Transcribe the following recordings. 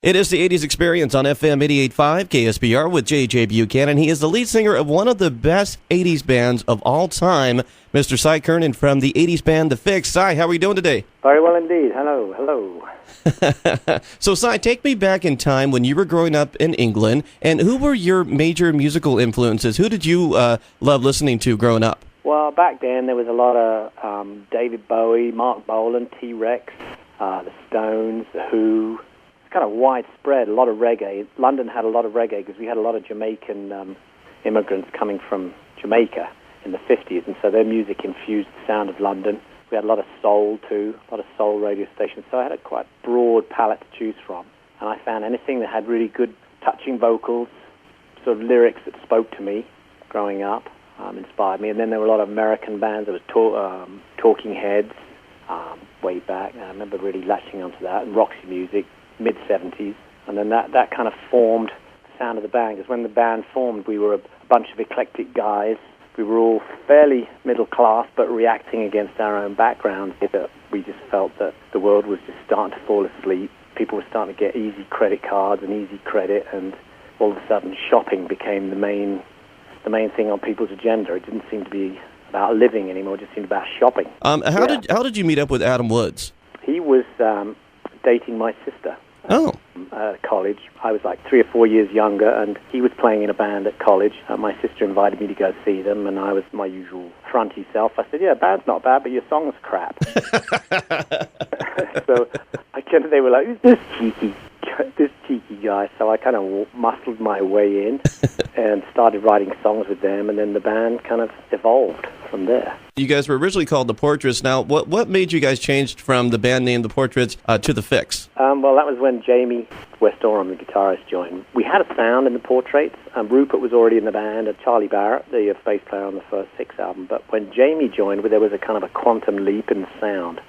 It is the 80s Experience on FM 88.5 KSBR with J.J. Buchanan. He is the lead singer of one of the best 80s bands of all time, Mr. Cy Kernan from the 80s band The Fixx. Cy, how are you doing today? Very well indeed. Hello. So, Cy, take me back in time when you were growing up in England, and who were your major musical influences? Who did you love listening to growing up? Well, back then there was a lot of David Bowie, Mark Bolan, T-Rex, the Stones, The Who. Kind of widespread, a lot of reggae. London had a lot of reggae because we had a lot of Jamaican immigrants coming from Jamaica in the 50s, and so their music infused the sound of London. We had a lot of soul too, a lot of soul radio stations, so I had a quite broad palette to choose from. And I found anything that had really good touching vocals, sort of lyrics that spoke to me growing up, inspired me. And then there were a lot of American bands. There was Talking Heads way back, and I remember really latching onto that, and Roxy music, mid-70s, and then that kind of formed the sound of the band, because when the band formed, we were a bunch of eclectic guys. We were all fairly middle class, but reacting against our own backgrounds. We just felt that the world was just starting to fall asleep. People were starting to get easy credit cards and easy credit, and all of a sudden shopping became the main thing on people's agenda. It didn't seem to be about living anymore, it just seemed about shopping. How did you meet up with Adam Woods? He was dating my sister. Oh. At college. I was like 3 or 4 years younger, and he was playing in a band at college. My sister invited me to go see them, and I was my usual fronty self. I said, yeah, band's not bad, but your song's crap. So they were like, who's this cheeky guy? So I kind of muscled my way in and started writing songs with them, and then the band kind of evolved from there. You guys were originally called The Portraits. Now, what made you guys change from the band name The Portraits to The Fixx? Well, that was when Jamie West Oram, the guitarist, joined. We had a sound in The Portraits. Rupert was already in the band, and Charlie Barrett, the bass player on the first Fixx album. But when Jamie joined, there was a kind of a quantum leap in the sound,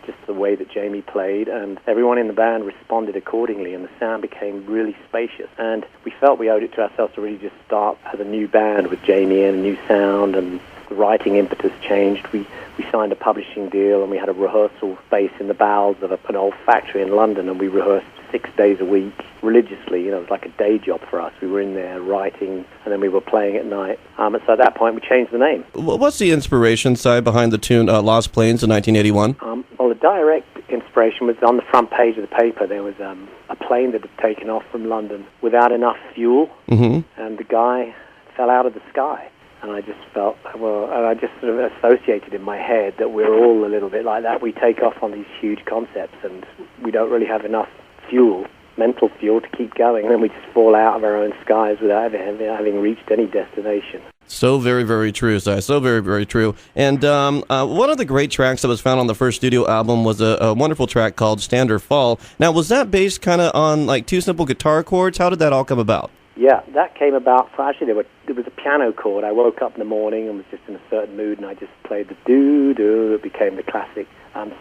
just the way that Jamie played, and everyone in the band responded accordingly, and the sound became really spacious. And we felt we owed it to ourselves to really just start as a new band with Jamie and a new sound, and the writing impetus changed. We signed a publishing deal, and we had a rehearsal space in the bowels of an old factory in London, and we rehearsed 6 days a week religiously. It was like a day job for us. We were in there writing, and then we were playing at night. And so at that point, we changed the name. What's the inspiration side behind the tune Lost Planes in 1981? Well, the direct inspiration was on the front page of the paper. There was a plane that had taken off from London without enough fuel, and the guy fell out of the sky. And I just felt, and I just sort of associated in my head that we're all a little bit like that. We take off on these huge concepts, and we don't really have enough fuel, mental fuel, to keep going. And then we just fall out of our own skies without having reached any destination. So very, very true, Si. So very, very true. And one of the great tracks that was found on the first studio album was a wonderful track called Stand or Fall. Now, was that based kind of on like two simple guitar chords? How did that all come about? Yeah, that came about, actually there was a piano chord. I woke up in the morning and was just in a certain mood, and I just played the doo-doo. It became the classic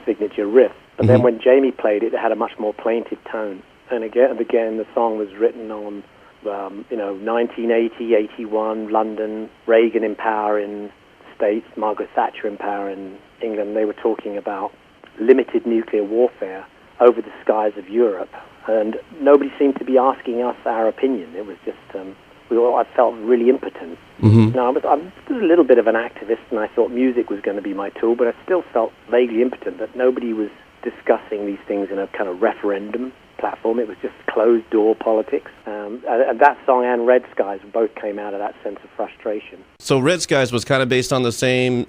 signature riff. But then when Jamie played it, it had a much more plaintive tone. And again, the song was written on, 1980, 81, London, Reagan in power in the States, Margaret Thatcher in power in England. They were talking about limited nuclear warfare over the skies of Europe. And nobody seemed to be asking us our opinion. It was just, I felt really impotent. Now, I was a little bit of an activist, and I thought music was going to be my tool, but I still felt vaguely impotent that nobody was discussing these things in a kind of referendum platform. It was just closed-door politics. And that song and Red Skies both came out of that sense of frustration. So Red Skies was kind of based on the same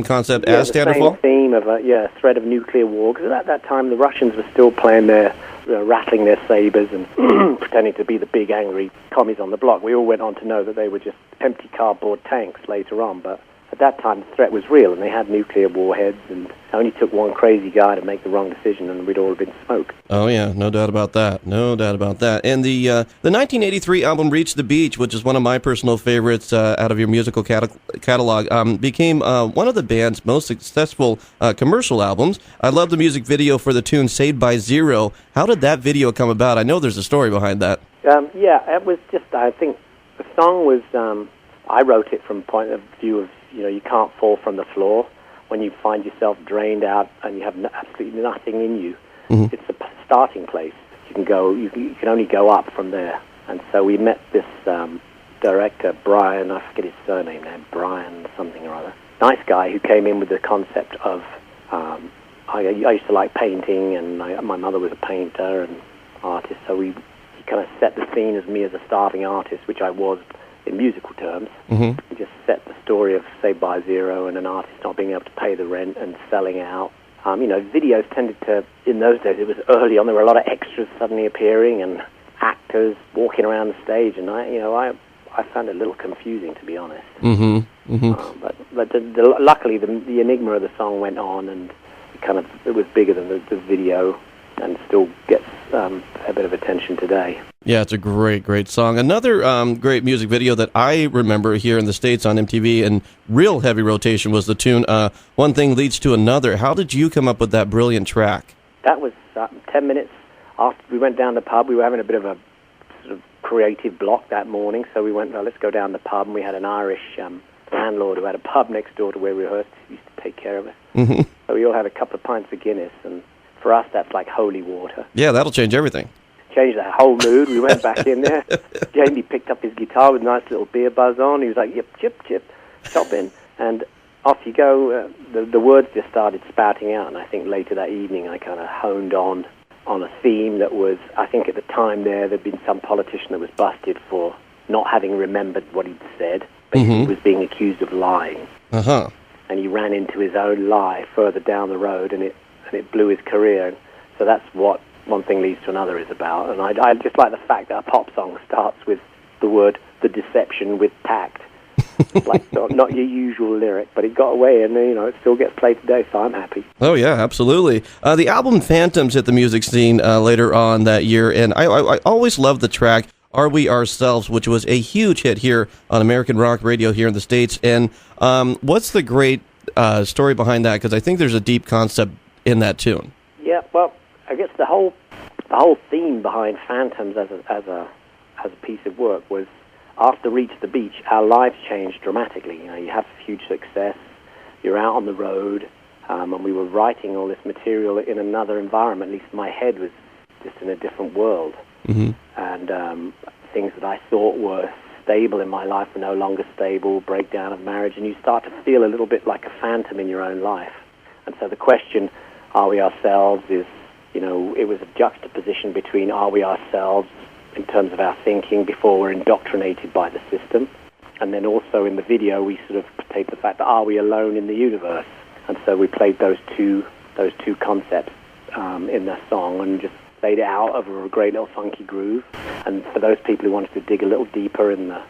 concept as Stand or Fall? the same theme of a threat of nuclear war. Because at that time, the Russians were still playing rattling their sabers and pretending to be the big angry commies on the block. We all went on to know that they were just empty cardboard tanks later on, but at that time the threat was real, and they had nuclear warheads, and it only took one crazy guy to make the wrong decision, and we'd all been smoked. Oh yeah, no doubt about that. And the 1983 album Reach the Beach, which is one of my personal favorites out of your musical catalog, became one of the band's most successful commercial albums. I love the music video for the tune Saved by Zero. How did that video come about? I know there's a story behind that. It was just, I think the song was, I wrote it from a point of view of, you can't fall from the floor when you find yourself drained out and you have absolutely nothing in you. It's a starting place. you can only go up from there. And so we met this director, Brian, I forget his surname now, Brian something or other. Nice guy who came in with the concept of, I used to like painting, and my mother was a painter and artist, so he kind of set the scene as me as a starving artist, which I was in musical terms. Mm-hmm. He just set the story of Saved by Zero and an artist not being able to pay the rent and selling out. Videos tended to, in those days, it was early on, there were a lot of extras suddenly appearing and actors walking around the stage, and I found it a little confusing, to be honest. Mm-hmm. Mm-hmm. But luckily, the enigma of the song went on, and it was bigger than the video, and still gets a bit of attention today. Yeah, it's a great, great song. Another great music video that I remember here in the States on MTV in real heavy rotation was the tune One Thing Leads to Another. How did you come up with that brilliant track? That was 10 minutes after we went down the pub. We were having a bit of a sort of creative block that morning, so we went, well, let's go down the pub, and we had an Irish landlord who had a pub next door to where we rehearsed. He used to take care of us. Mm-hmm. So we all had a couple of pints of Guinness, and for us, that's like holy water. Yeah, that'll change everything. Changed that whole mood. We went back in there. Jamie picked up his guitar with a nice little beer buzz on. He was like, yip, chip, chip, chopping. And off you go. The words just started spouting out, and I think later that evening I kind of honed on a theme that was, I think at the time there'd been some politician that was busted for not having remembered what he'd said, but he was being accused of lying. Uh-huh. And he ran into his own lie further down the road, and it blew his career. So that's what One Thing Leads to Another is about. And I just like the fact that a pop song starts with the deception with tact. Like not your usual lyric, but it got away, and it still gets played today, so I'm happy. Oh yeah, absolutely. The album Phantoms hit the music scene later on that year, and I always loved the track Are We Ourselves, which was a huge hit here on American rock radio here in the States. And what's the great story behind that? Because I think there's a deep concept in that tune. Yeah, well, I guess the whole theme behind Phantoms as a piece of work was, after Reach the Beach, our lives changed dramatically. You have huge success, you're out on the road, and we were writing all this material in another environment. At least my head was just in a different world. Mm-hmm. And things that I thought were stable in my life were no longer stable, breakdown of marriage, and you start to feel a little bit like a phantom in your own life. And so the question, are we ourselves, is, it was a juxtaposition between are we ourselves in terms of our thinking before we're indoctrinated by the system, and then also in the video we sort of take the fact that are we alone in the universe, and so we played those two concepts in the song and just laid it out over a great little funky groove. And for those people who wanted to dig a little deeper in the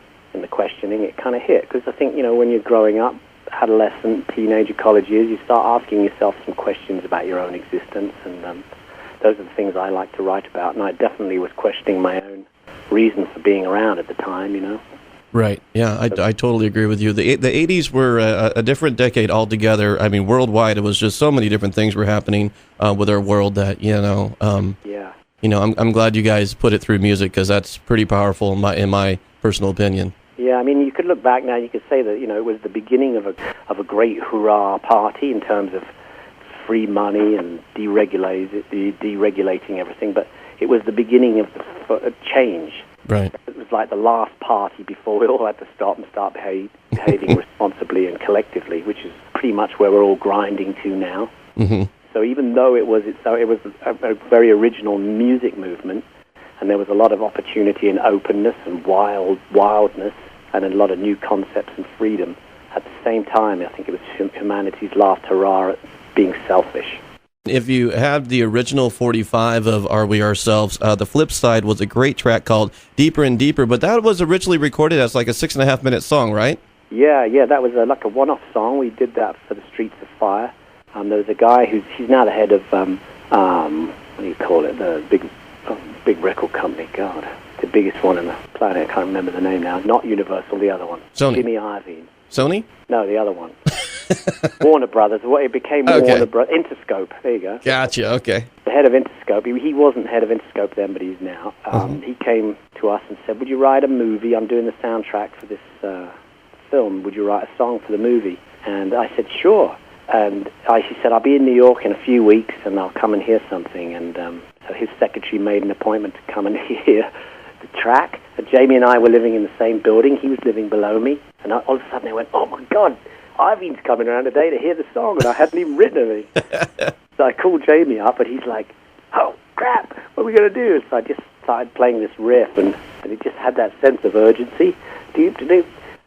questioning, it kind of hit, because I think when you're growing up, adolescent, teenager, college years, you start asking yourself some questions about your own existence, and those are the things I like to write about, and I definitely was questioning my own reasons for being around at the time, Right, yeah, I totally agree with you. The 80s were a different decade altogether. I mean, worldwide, it was just so many different things were happening with our world that, I'm glad you guys put it through music, because that's pretty powerful in my personal opinion. Yeah, I mean, you could look back now, you could say that, it was the beginning of a great hurrah party in terms of free money and deregulating everything, but it was the beginning of the change. Right. It was like the last party before we all had to stop and start behaving responsibly and collectively, which is pretty much where we're all grinding to now. Mm-hmm. So even though it was a very original music movement, and there was a lot of opportunity and openness and wildness, and a lot of new concepts and freedom, at the same time, I think it was humanity's last hurrah at being selfish. If you have the original 45 of Are We Ourselves, the flip side was a great track called Deeper and Deeper, but that was originally recorded as like a 6.5-minute song, right? Yeah, that was like a one-off song. We did that for the Streets of Fire. There was a guy he's now the head of, what do you call it, the big record company, God, the biggest one on the planet. I can't remember the name now. Not Universal, the other one. Sony. Jimmy Iovine. Sony? No, the other one. Warner Brothers. It became Warner Brothers. Interscope. There you go. Gotcha. Okay. The head of Interscope. He wasn't head of Interscope then, but he's now. He came to us and said, "Would you write a movie? I'm doing the soundtrack for this film. Would you write a song for the movie?" And I said, "Sure." And he said, "I'll be in New York in a few weeks, and I'll come and hear something." And so his secretary made an appointment to come and hear the track. And Jamie and I were living in the same building. He was living below me. And all of a sudden I went, oh, my God, Ivan's coming around today to hear the song, and I hadn't even written anything. So I called Jamie up, and he's like, oh, crap, what are we going to do? So I just started playing this riff, and it just had that sense of urgency.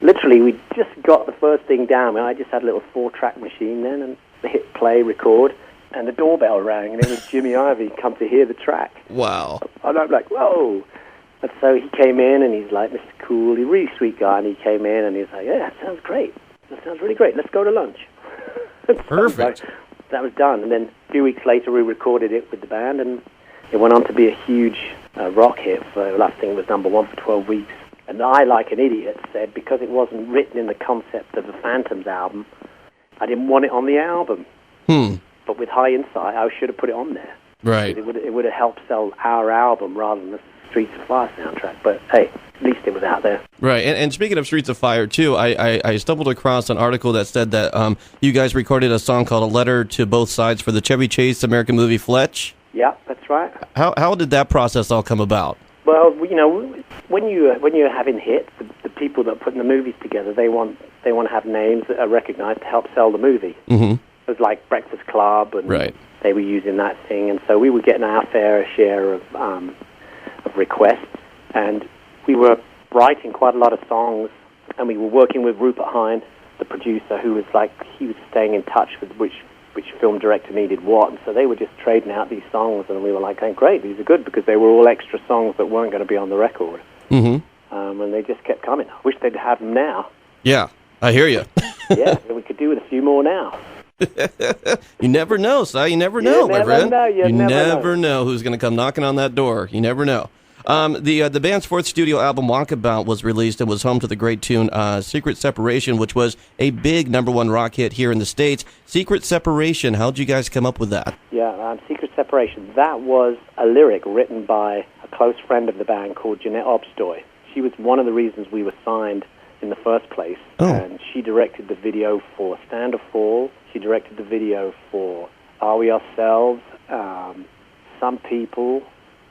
Literally, we just got the first thing down, and I just had a little 4-track machine then, and hit play, record, and the doorbell rang, and it was Jimmy Iovine come to hear the track. Wow. And I'm like, whoa. And so he came in, and he's like, Mr. Cool, he's a really sweet guy, and he came in, and he's like, yeah, that sounds great. That sounds really great. Let's go to lunch. Perfect. So that was done. And then a few weeks later, we recorded it with the band, and it went on to be a huge rock hit. The last thing was #1 for 12 weeks. And I, like an idiot, said because it wasn't written in the concept of the Phantoms album, I didn't want it on the album. But with high insight, I should have put it on there. Right. It would have helped sell our album rather than the Streets of Fire soundtrack. But hey, at least it was out there. Right, and speaking of Streets of Fire, too, I stumbled across an article that said that you guys recorded a song called A Letter to Both Sides for the Chevy Chase American movie Fletch. Yeah, that's right. How did that process all come about? Well, you know, when you're having hits, the people that are putting the movies together, they want to have names that are recognized to help sell the movie. Mm-hmm. It was like Breakfast Club, and right. They were using that thing, and so we were getting our fair share of requests, and we were writing quite a lot of songs, and we were working with Rupert Hine, the producer, who was he was staying in touch with which film director needed what, and so they were just trading out these songs, and we were like, oh, great, these are good, because they were all extra songs that weren't going to be on the record. Mm-hmm. And they just kept coming. I wish they'd have them now. Yeah, I hear you. Yeah, we could do with a few more now. You never know, Si. You never know, my friend. You never know who's going to come knocking on that door. You never know. The band's fourth studio album, Walkabout, was released and was home to the great tune Secret Separation, which was a big #1 rock hit here in the States. Secret Separation, how'd you guys come up with that? Yeah, Secret Separation, that was a lyric written by a close friend of the band called Jeanette Obstoy. She was one of the reasons we were signed in the first place, and she directed the video for Stand or Fall. She directed the video for Are We Ourselves, Some People.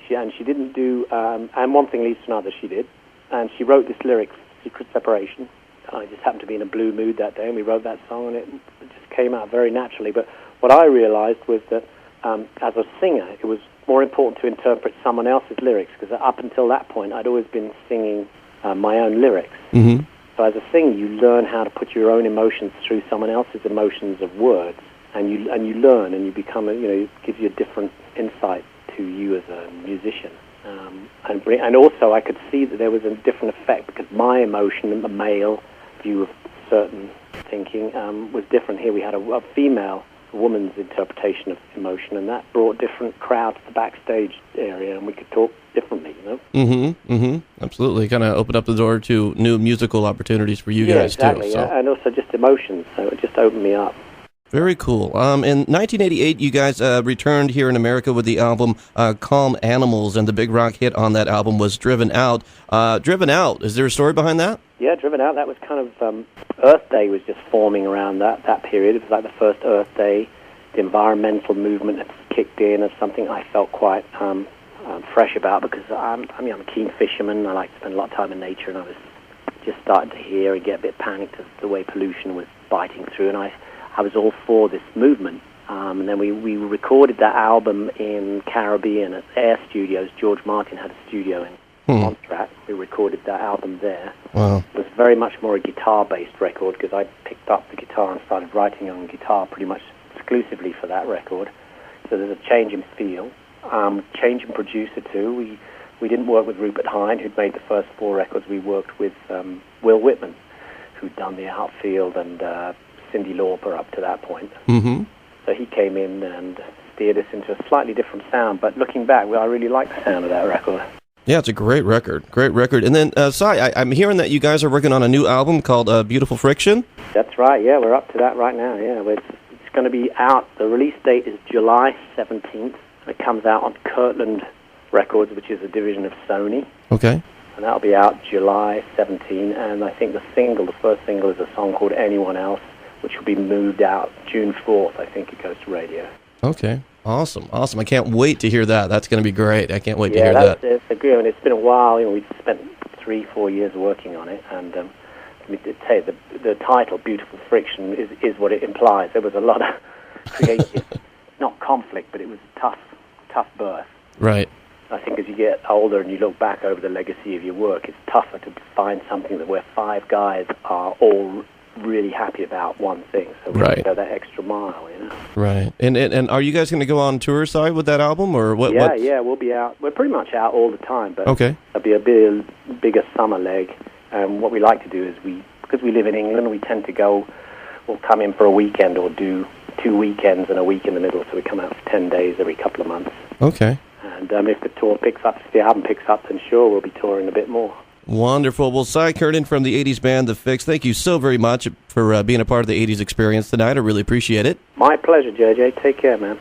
She didn't do, and One Thing Leads to Another she did. And she wrote this lyric, Secret Separation. I just happened to be in a blue mood that day, and we wrote that song, and it just came out very naturally. But what I realized was that as a singer, it was more important to interpret someone else's lyrics, because up until that point, I'd always been singing my own lyrics. Mm-hmm. So as a singer, you learn how to put your own emotions through someone else's emotions of words, and you learn, and you become, it gives you a different insight to you as a musician. And also I could see that there was a different effect, because my emotion, the male view of certain thinking, was different. Here we had a female, a woman's interpretation of emotion, and that brought different crowds to the backstage area, and we could talk differently, Absolutely. Kind of opened up the door to new musical opportunities for you guys, exactly, too. So. And also just emotions, so it just opened me up. Very cool. In 1988, you guys returned here in America with the album Calm Animals, and the big rock hit on that album was Driven Out. Driven Out, is there a story behind that? Yeah, Driven Out, that was kind of, Earth Day was just forming around that period. It was like the first Earth Day. The environmental movement had kicked in as something I felt quite fresh about, because I'm a keen fisherman. I like to spend a lot of time in nature, and I was just starting to hear and get a bit panicked as the way pollution was biting through, and I was all for this movement. And then we recorded that album in Caribbean at Air Studios. George Martin had a studio in Montserrat. We recorded that album there. Wow. It was very much more a guitar-based record, because I picked up the guitar and started writing on guitar pretty much exclusively for that record. So there's a change in feel. Change in producer, too. We didn't work with Rupert Hine, who'd made the first 4 records. We worked with Will Whitman, who'd done The Outfield and Cyndi Lauper up to that point. Mm-hmm. So he came in and steered us into a slightly different sound. But looking back, I really like the sound of that record. Yeah, it's a great record. Great record. And then, Si, I'm hearing that you guys are working on a new album called Beautiful Friction? That's right, yeah. We're up to that right now, yeah. It's going to be out. The release date is July 17th. It comes out on Kirtland Records, which is a division of Sony. Okay. And that'll be out July 17. And I think the first single is a song called Anyone Else, which will be moved out June 4th. I think it goes to radio. Okay. Awesome. I can't wait to hear that. That's going to be great. I can't wait to hear that's, that. it's a good one. It's been a while. We've spent 3-4 years working on it, and let me tell you, the title, Beautiful Friction, is what it implies. There was a lot of creative, not conflict, but it was tough birth. Right. I think as you get older and you look back over the legacy of your work, it's tougher to find something where 5 guys are all really happy about one thing. So we go that extra mile, Right. And are you guys going to go on tour side with that album, or what? Yeah, we'll be out. We're pretty much out all the time, but okay. There'll be a bigger summer leg. And what we like to do is because we live in England, we tend to we'll come in for a weekend or do 2 weekends and a week in the middle. So we come out for 10 days every couple of months. Okay. And if the tour picks up, if the album picks up, then sure, we'll be touring a bit more. Wonderful. Well, Cy Curnin from the 80s band, The Fixx, thank you so very much for being a part of the 80s Experience tonight. I really appreciate it. My pleasure, JJ. Take care, man.